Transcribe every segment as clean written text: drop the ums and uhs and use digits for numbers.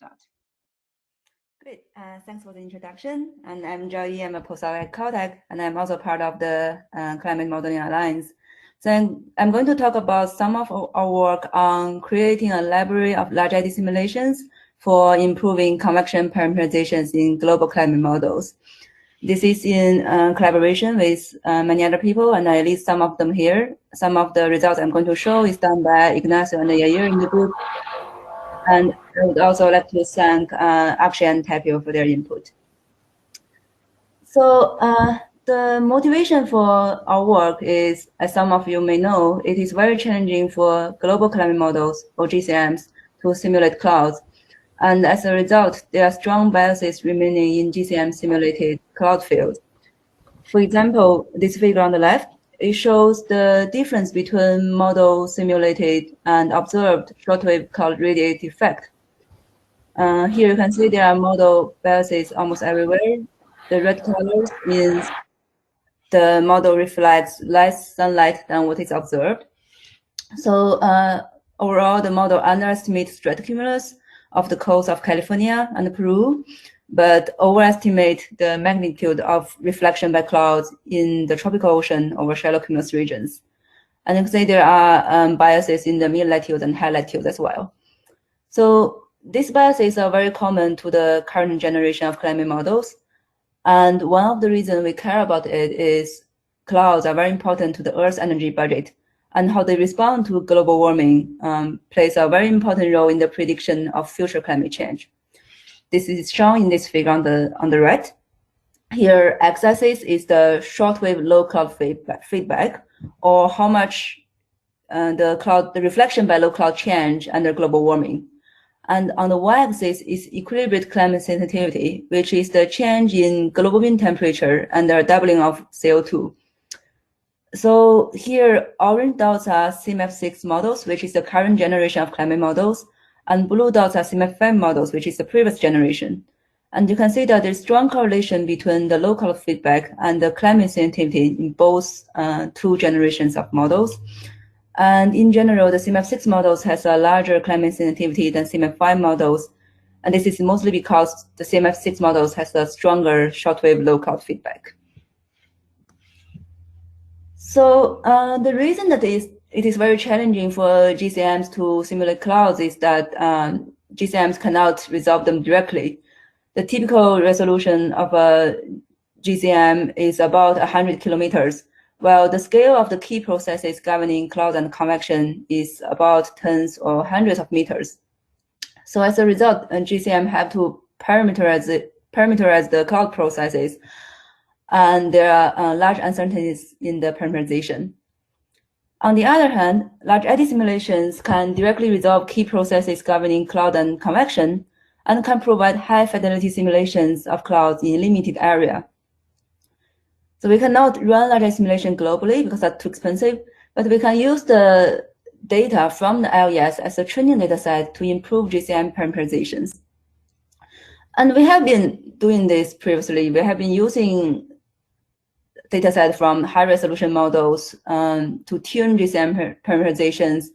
start. Great, thanks for the introduction. And I'm Zhaoyi, I'm a postdoc at Caltech, and I'm also part of the Climate Modeling Alliance. So I'm going to talk about some of our work on creating a library of large-eddy simulations for improving convection parameterizations in global climate models. This is in collaboration with many other people, and I list some of them here. Some of the results I'm going to show is done by Ignacio and Yair in the group. And I would also like to thank Akshay and Tapio for their input. So the motivation for our work is, as some of you may know, it is very challenging for global climate models, or GCMs, to simulate clouds. And as a result, there are strong biases remaining in GCM-simulated cloud fields. For example, this figure on the left, it shows the difference between model-simulated and observed shortwave cloud radiative effect. Here you can see there are model biases almost everywhere. The red color means the model reflects less sunlight than what is observed. So overall, the model underestimates stratocumulus of the coast of California and Peru, but overestimate the magnitude of reflection by clouds in the tropical ocean over shallow cumulus regions. And you can see there are biases in the mid latitudes and high latitudes as well. So these biases are very common to the current generation of climate models. And one of the reasons we care about it is clouds are very important to the Earth's energy budget, and how they respond to global warming plays a very important role in the prediction of future climate change. This is shown in this figure on the right. Here, x-axis is the shortwave low cloud feedback, or how much the reflection by low cloud change under global warming. And on the y-axis is equilibrated climate sensitivity, which is the change in global mean temperature and the doubling of CO2. So here, orange dots are CMF6 models, which is the current generation of climate models, and blue dots are CMF5 models, which is the previous generation. And you can see that there's strong correlation between the local feedback and the climate sensitivity in both two generations of models. And in general, the CMF6 models has a larger climate sensitivity than CMF5 models. And this is mostly because the CMF6 models has a stronger shortwave low cloud feedback. So the reason that it is very challenging for GCMs to simulate clouds is that GCMs cannot resolve them directly. The typical resolution of a GCM is about 100 kilometers, while the scale of the key processes governing cloud and convection is about tens or hundreds of meters. So as a result, a GCM have to parameterize the cloud processes, and there are large uncertainties in the parameterization. On the other hand, large-eddy simulations can directly resolve key processes governing cloud and convection, and can provide high-fidelity simulations of clouds in a limited area. So we cannot run large-eddy simulation globally because that's too expensive, but we can use the data from the IS as a training data set to improve GCM parameterizations. And we have been doing this previously. We have been using dataset from high-resolution models to tune GCM parameterizations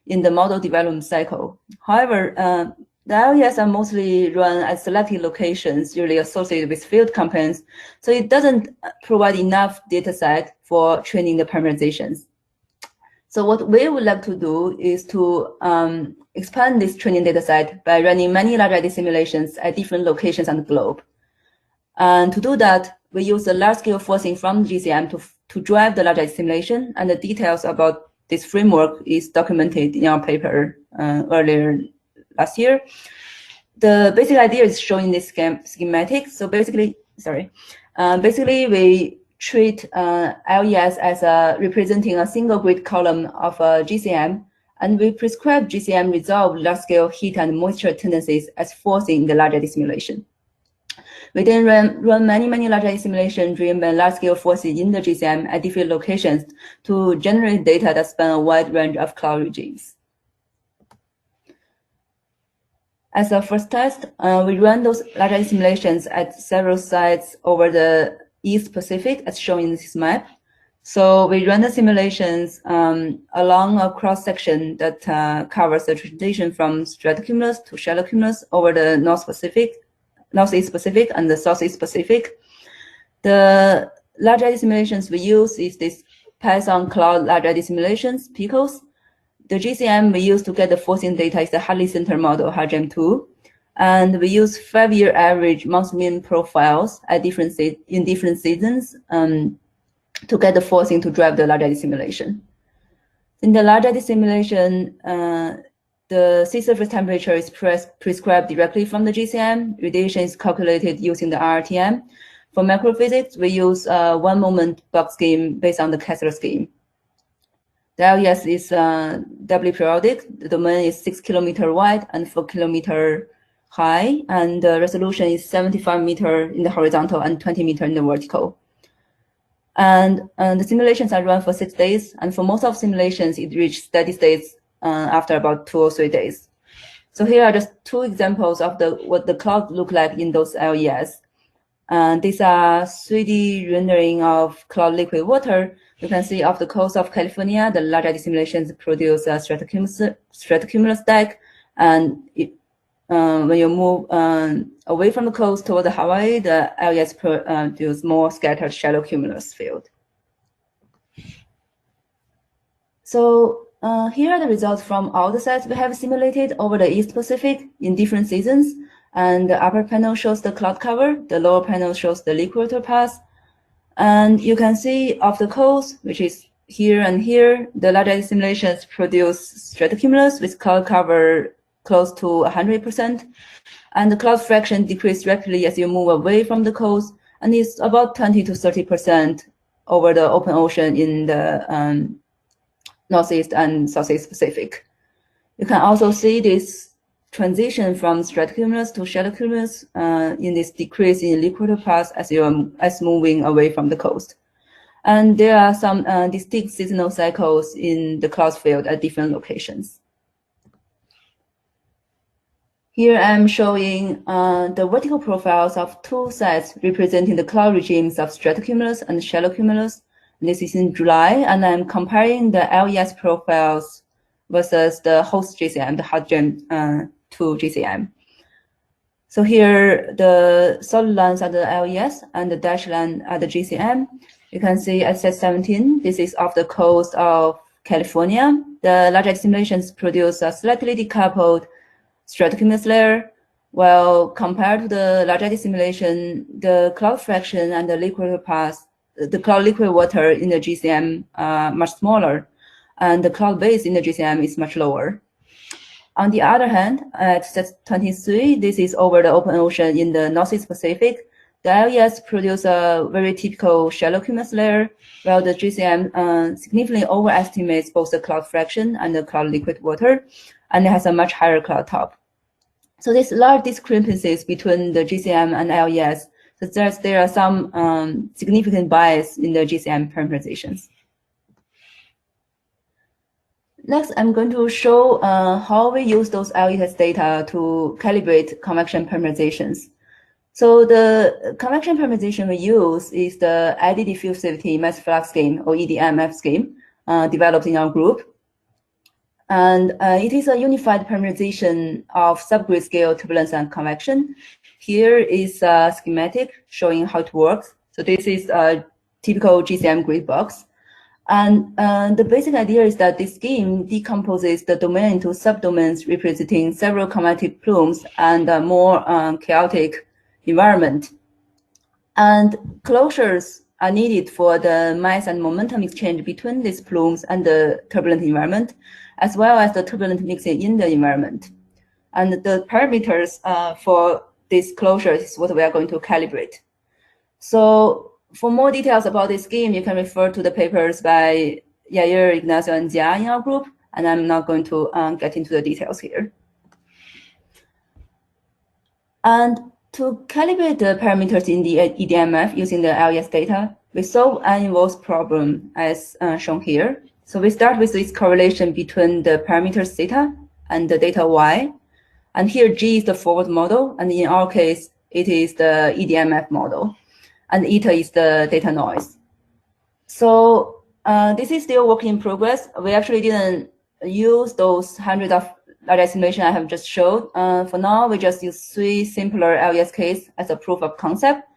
in the model development cycle. However, the LES are mostly run at selected locations, usually associated with field components, so it doesn't provide enough dataset for training the parameterizations. So what we would like to do is to expand this training dataset by running many large-eddy simulations at different locations on the globe. And to do that, we use the large-scale forcing from GCM to drive the large-eddy simulation, and the details about this framework is documented in our paper earlier last year. The basic idea is shown in this schematic. So basically, basically we treat LES as representing a single grid column of a GCM, and we prescribe GCM resolve large-scale heat and moisture tendencies as forcing in the large-eddy simulation. We then run many large-eddy simulations driven by large-scale forces in the GCM at different locations to generate data that span a wide range of cloud regimes. As a first test, we run those large-eddy simulations at several sites over the East Pacific, as shown in this map. So we run the simulations along a cross-section that covers the transition from stratocumulus to shallow cumulus over the Northeast Pacific and the Southeast Pacific. The large-eddy simulations we use is this Python Cloud large-eddy simulations, PICOS. The GCM we use to get the forcing data is the Hartley Center model, HARGEM2. And we use 5-year average month mean profiles at in different seasons to get the forcing to drive the large-eddy simulation. In the large-eddy simulation, the sea surface temperature is prescribed directly from the GCM. Radiation is calculated using the RTM. For macrophysics, we use one-moment bug scheme based on the Kessler scheme. The LES is doubly periodic. The domain is 6 km wide and 4 km high, and the resolution is 75 meter in the horizontal and 20 meter in the vertical. And the simulations are run for 6 days, and for most of simulations, it reaches steady states after about 2 or 3 days. So here are just 2 examples of what the cloud look like in those LES. These are 3D rendering of cloud liquid water. You can see off the coast of California, the large-eddy simulations produce a stratocumulus stack, and when you move away from the coast toward the Hawaii, the LES produce more scattered shallow cumulus field. So here are the results from all the sets we have simulated over the East Pacific in different seasons. And the upper panel shows the cloud cover, the lower panel shows the liquid water path. And you can see off the coast, which is here and here, the large-eddy simulations produce stratocumulus with cloud cover close to 100%. And the cloud fraction decreases rapidly as you move away from the coast, and it's about 20 to 30% over the open ocean in the Northeast and Southeast Pacific. You can also see this transition from stratocumulus to shallow cumulus in this decrease in liquid path as moving away from the coast. And there are some distinct seasonal cycles in the cloud field at different locations. Here I'm showing the vertical profiles of 2 sets representing the cloud regimes of stratocumulus and shallow cumulus. And this is in July, and I'm comparing the LES profiles versus the host GCM, the HARGEM2 GCM. So here, the solid lines are the LES, and the dashed line are the GCM. You can see at set 17, this is off the coast of California. The large-eddy simulations produce a slightly decoupled stratocumulus layer, while compared to the large-eddy simulation, the cloud fraction and the liquid path, the cloud liquid water in the GCM are much smaller, and the cloud base in the GCM is much lower. On the other hand, at set 23, this is over the open ocean in the Northeast Pacific. The LES produce a very typical shallow cumulus layer, while the GCM significantly overestimates both the cloud fraction and the cloud liquid water, and it has a much higher cloud top. So these large discrepancies between the GCM and LES suggests there are some significant bias in the GCM parameterizations. Next, I'm going to show how we use those LES data to calibrate convection parameterizations. So the convection parameterization we use is the eddy diffusivity mass flux scheme, or EDMF scheme, developed in our group. And it is a unified parameterization of subgrid scale turbulence and convection. Here is a schematic showing how it works. So this is a typical GCM grid box. And the basic idea is that this scheme decomposes the domain into subdomains representing several convective plumes and a more chaotic environment. And closures are needed for the mass and momentum exchange between these plumes and the turbulent environment, as well as the turbulent mixing in the environment. And the parameters for these closures is what we are going to calibrate. So for more details about this scheme, you can refer to the papers by Yair, Ignacio, and Jia in our group, and I'm not going to get into the details here. And to calibrate the parameters in the EDMF using the LES data, we solve an inverse problem as shown here. So we start with this correlation between the parameters theta and the data y. And here G is the forward model, and in our case, it is the EDMF model. And eta is the data noise. So this is still work in progress. We actually didn't use those hundreds of large simulation I have just showed. For now, we just use 3 simpler LES cases as a proof of concept.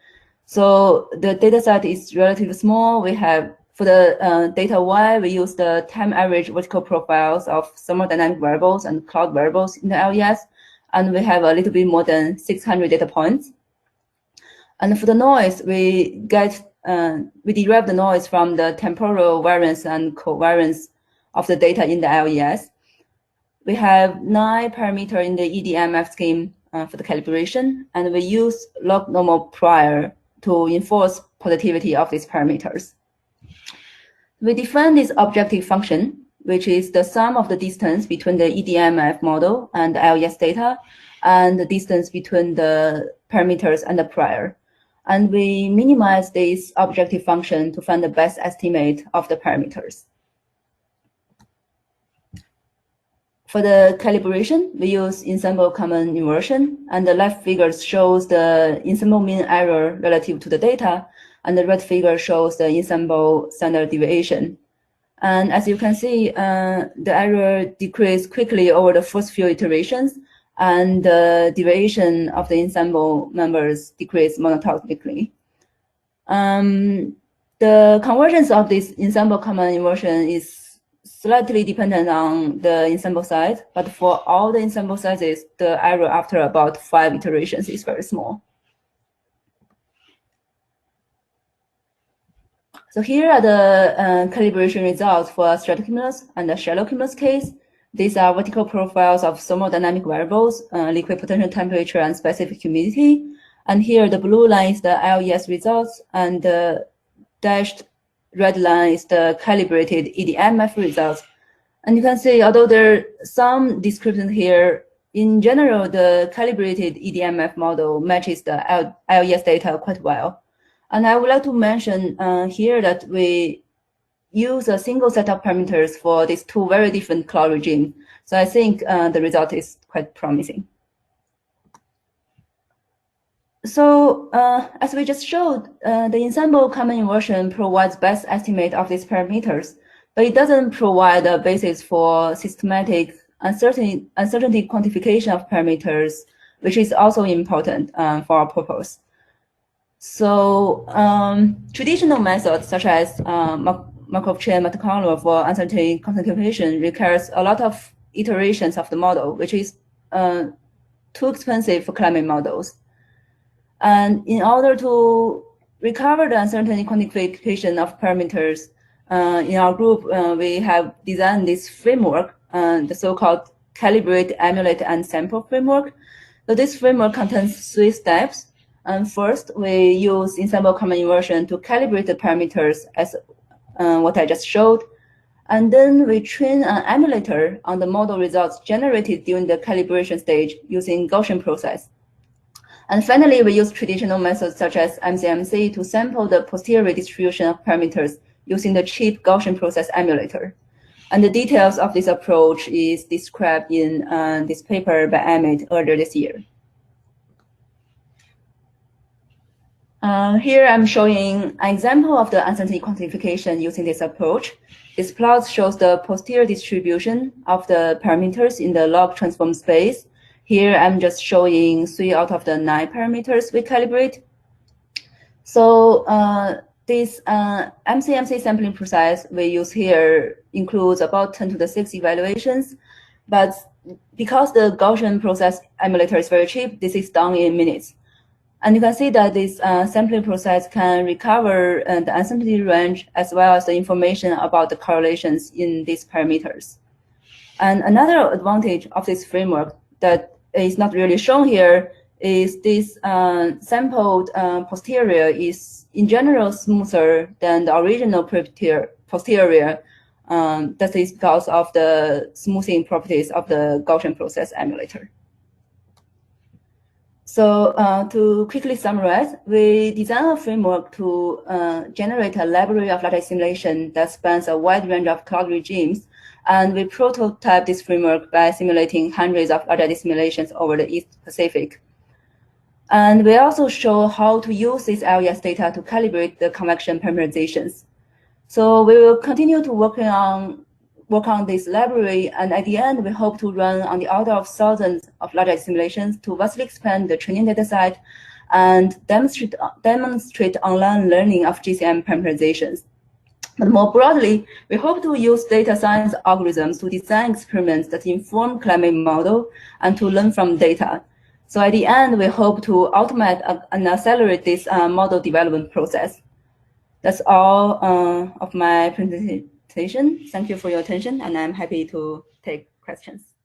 So the data set is relatively small. We have, for the data Y, we use the time average vertical profiles of thermodynamic variables and cloud variables in the LES. And we have a little bit more than 600 data points. And for the noise, we derive the noise from the temporal variance and covariance of the data in the LES. We have 9 parameters in the EDMF scheme for the calibration, and we use log normal prior to enforce positivity of these parameters. We define this objective function, which is the sum of the distance between the EDMF model and the LES data, and the distance between the parameters and the prior. And we minimize this objective function to find the best estimate of the parameters. For the calibration, we use Ensemble common inversion, and the left figure shows the Ensemble mean error relative to the data, and the right figure shows the Ensemble standard deviation. And as you can see, the error decreased quickly over the first few iterations, and the deviation of the Ensemble members decreased monotonically. The convergence of this Ensemble common inversion is slightly dependent on the Ensemble size, but for all the Ensemble sizes, the error after about 5 iterations is very small. So here are the calibration results for stratocumulus and the shallow cumulus case. These are vertical profiles of thermodynamic variables, liquid potential temperature, and specific humidity. And here the blue line is the LES results, and the dashed red line is the calibrated EDMF results. And you can see, although there are some descriptions here, in general, the calibrated EDMF model matches the LES data quite well. And I would like to mention here that we use a single set of parameters for these 2 very different cloud regimes. So I think the result is quite promising. So as we just showed, the Ensemble common inversion provides best estimate of these parameters, but it doesn't provide a basis for systematic uncertainty quantification of parameters, which is also important for our purpose. So traditional methods such as Markov chain metacalculus for uncertainty quantification requires a lot of iterations of the model, which is too expensive for climate models. And in order to recover the uncertainty quantification of parameters, in our group, we have designed this framework, the so-called calibrate, emulate, and sample framework. So this framework contains 3 steps. And first, we use Ensemble common inversion to calibrate the parameters as what I just showed. And then we train an emulator on the model results generated during the calibration stage using Gaussian process. And finally, we use traditional methods such as MCMC to sample the posterior distribution of parameters using the cheap Gaussian process emulator. And the details of this approach is described in this paper by Amit earlier this year. Here I'm showing an example of the uncertainty quantification using this approach. This plot shows the posterior distribution of the parameters in the log transform space. Here I'm just showing 3 out of the 9 parameters we calibrate. So this MCMC sampling process we use here includes about 10 to the 6 evaluations, but because the Gaussian process emulator is very cheap, this is done in minutes. And you can see that this sampling process can recover the uncertainty range as well as the information about the correlations in these parameters. And another advantage of this framework that is not really shown here is this sampled posterior is in general smoother than the original posterior. That is because of the smoothing properties of the Gaussian process emulator. So to quickly summarize, we designed a framework to generate a library of lattice simulation that spans a wide range of cloud regimes. And we prototyped this framework by simulating hundreds of large-eddy simulations over the East Pacific. And we also show how to use this LES data to calibrate the convection parameterizations. So we will continue to work on this library, and at the end, we hope to run on the order of thousands of large-eddy simulations to vastly expand the training dataset and demonstrate online learning of GCM parameterizations. But more broadly, we hope to use data science algorithms to design experiments that inform climate model and to learn from data. So at the end, we hope to automate and accelerate this model development process. That's all of my presentation. Thank you for your attention, and I'm happy to take questions.